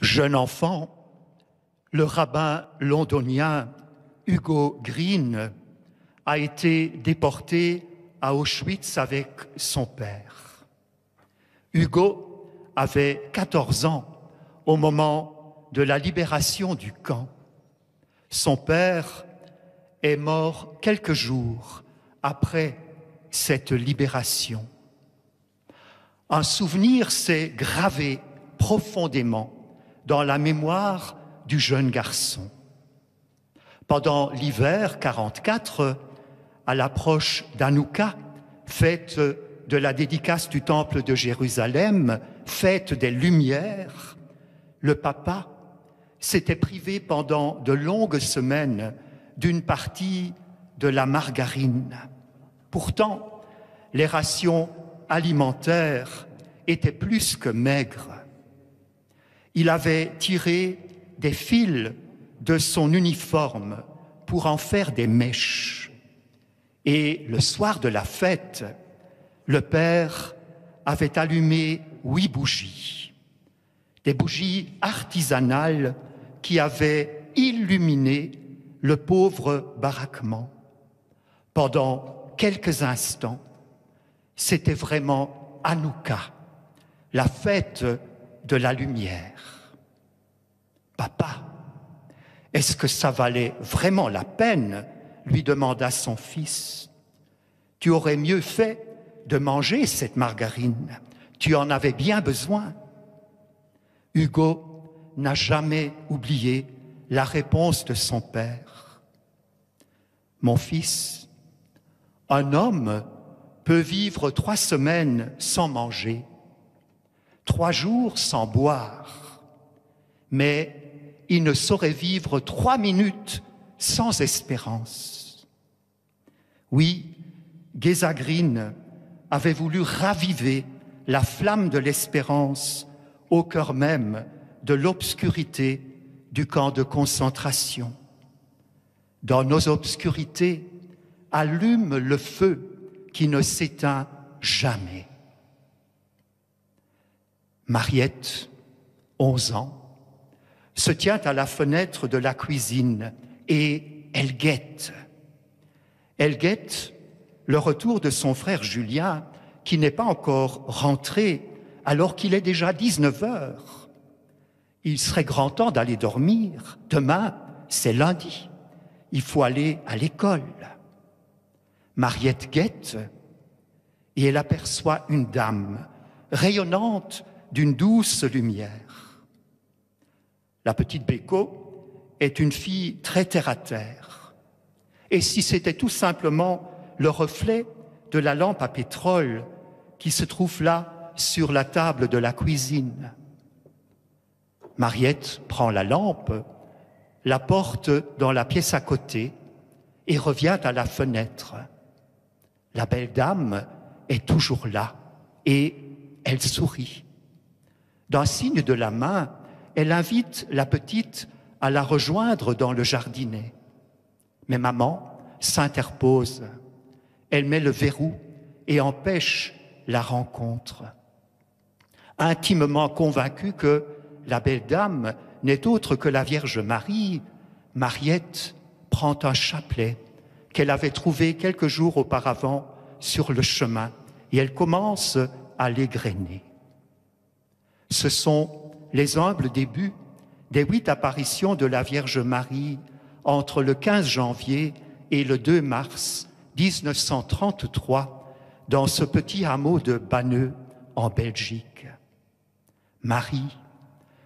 Jeune enfant, le rabbin londonien Hugo Green a été déporté à Auschwitz avec son père. Hugo avait 14 ans au moment de la libération du camp. Son père est mort quelques jours après cette libération. Un souvenir s'est gravé profondément dans la mémoire du jeune garçon. Pendant l'hiver 44, à l'approche d'Hanouka, fête de la dédicace du Temple de Jérusalem, fête des Lumières, le papa s'était privé pendant de longues semaines d'une partie de la margarine. Pourtant, les rations alimentaires étaient plus que maigres. Il avait tiré des fils de son uniforme pour en faire des mèches. Et le soir de la fête, le père avait allumé 8 bougies, des bougies artisanales qui avaient illuminé le pauvre baraquement. Pendant quelques instants, c'était vraiment Hanouka, la fête de la lumière. Papa, est-ce que ça valait vraiment la peine? Lui demanda son fils. Tu aurais mieux fait de manger cette margarine. Tu en avais bien besoin. Hugo n'a jamais oublié la réponse de son père. Mon fils, un homme peut vivre 3 semaines sans manger, 3 jours sans boire, mais il ne saurait vivre 3 minutes sans espérance. Oui, Geza Green avait voulu raviver la flamme de l'espérance au cœur même de l'obscurité du camp de concentration. Dans nos obscurités, allume le feu qui ne s'éteint jamais. Mariette, 11 ans, se tient à la fenêtre de la cuisine et elle guette. Elle guette le retour de son frère Julien, qui n'est pas encore rentré alors qu'il est déjà 19 heures. Il serait grand temps d'aller dormir. Demain, c'est lundi. Il faut aller à l'école. Mariette guette et elle aperçoit une dame rayonnante d'une douce lumière. La petite Béco est une fille très terre-à-terre. Et si c'était tout simplement le reflet de la lampe à pétrole qui se trouve là sur la table de la cuisine. Mariette prend la lampe, la porte dans la pièce à côté et revient à la fenêtre. La belle dame est toujours là et elle sourit. D'un signe de la main, elle invite la petite à la rejoindre dans le jardinet. Mais maman s'interpose. Elle met le verrou et empêche la rencontre. Intimement convaincue que la belle dame n'est autre que la Vierge Marie, Mariette prend un chapelet qu'elle avait trouvé quelques jours auparavant sur le chemin et elle commence à l'égrener. Ce sont les humbles débuts des 8 apparitions de la Vierge Marie entre le 15 janvier et le 2 mars 1933 dans ce petit hameau de Banneux en Belgique. Marie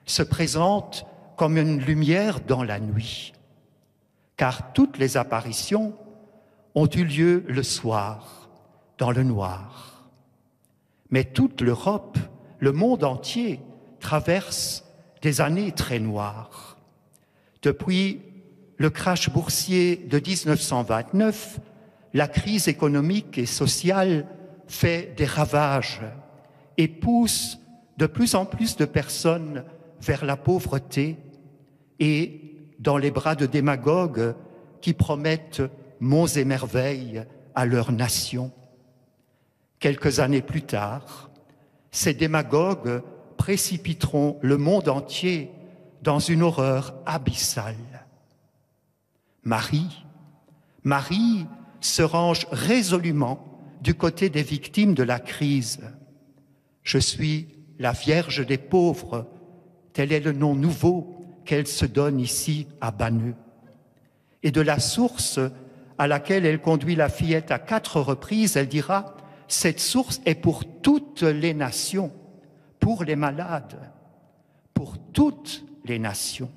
se présente comme une lumière dans la nuit, car toutes les apparitions ont eu lieu le soir, dans le noir. Mais toute l'Europe, le monde entier, traverse des années très noires. Depuis le crash boursier de 1929, la crise économique et sociale fait des ravages et pousse de plus en plus de personnes vers la pauvreté et dans les bras de démagogues qui promettent monts et merveilles à leur nation. Quelques années plus tard, ces démagogues précipiteront le monde entier dans une horreur abyssale. Marie se range résolument du côté des victimes de la crise. Je suis la Vierge des pauvres, tel est le nom nouveau qu'elle se donne ici à Banneux. Et de la source à laquelle elle conduit la fillette à 4 reprises, elle dira « Cette source est pour toutes les nations, pour les malades, pour toutes les nations. »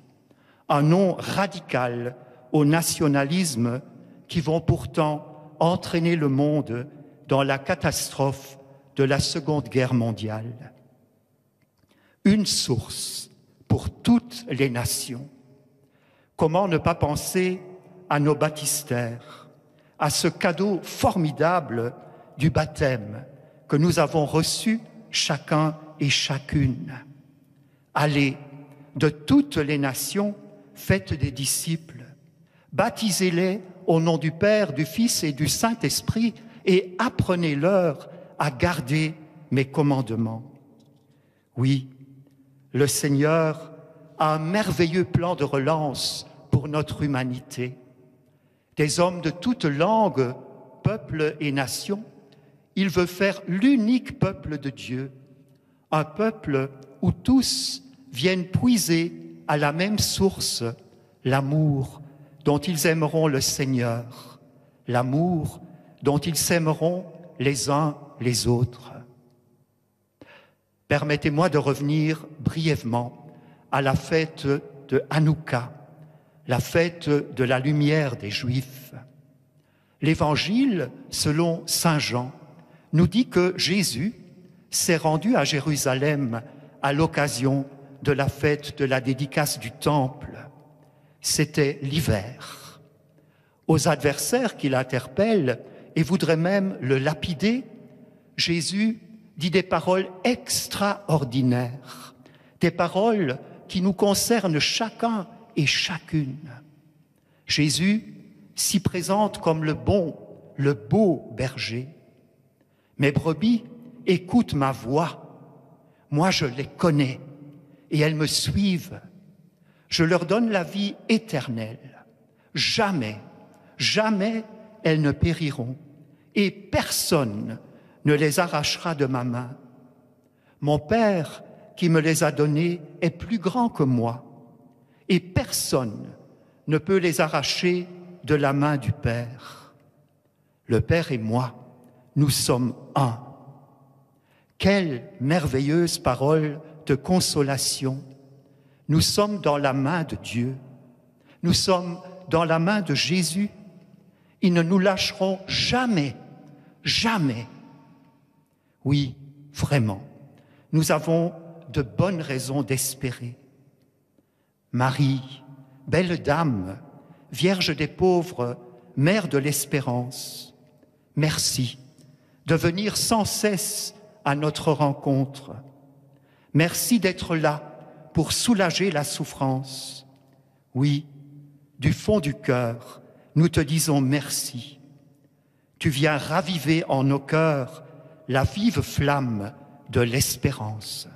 Un nom radical au nationalisme qui vont pourtant entraîner le monde dans la catastrophe de la Seconde Guerre mondiale. Une source pour toutes les nations. Comment ne pas penser à nos baptistères, à ce cadeau formidable du baptême que nous avons reçu chacun et chacune. Allez, de toutes les nations, faites des disciples, baptisez-les au nom du Père, du Fils et du Saint-Esprit et apprenez-leur à garder mes commandements. Oui, le Seigneur a un merveilleux plan de relance pour notre humanité. Des hommes de toutes langues, peuples et nations, il veut faire l'unique peuple de Dieu, un peuple où tous viennent puiser à la même source, l'amour dont ils aimeront le Seigneur, l'amour dont ils s'aimeront les uns les autres. Permettez-moi de revenir brièvement à la fête de Hanouka, la fête de la lumière des Juifs. L'Évangile, selon saint Jean, nous dit que Jésus s'est rendu à Jérusalem à l'occasion de la fête de la dédicace du Temple. C'était l'hiver. Aux adversaires qui l'interpellent et voudraient même le lapider, Jésus dit des paroles extraordinaires, des paroles qui nous concernent chacun et chacune. Jésus s'y présente comme le bon, le beau berger. Mes brebis écoutent ma voix. Moi, je les connais et elles me suivent. Je leur donne la vie éternelle. Jamais, jamais elles ne périront et personne ne les arrachera de ma main. Mon Père qui me les a donnés est plus grand que moi et personne ne peut les arracher de la main du Père. Le Père et moi, nous sommes un. Quelle merveilleuse parole de consolation. Nous sommes dans la main de Dieu. Nous sommes dans la main de Jésus. Ils ne nous lâcheront jamais, jamais. Oui, vraiment, nous avons de bonnes raisons d'espérer. Marie, belle dame, Vierge des pauvres, Mère de l'espérance, merci de venir sans cesse à notre rencontre. Merci d'être là pour soulager la souffrance. Oui, du fond du cœur, nous te disons merci. Tu viens raviver en nos cœurs la vive flamme de l'espérance.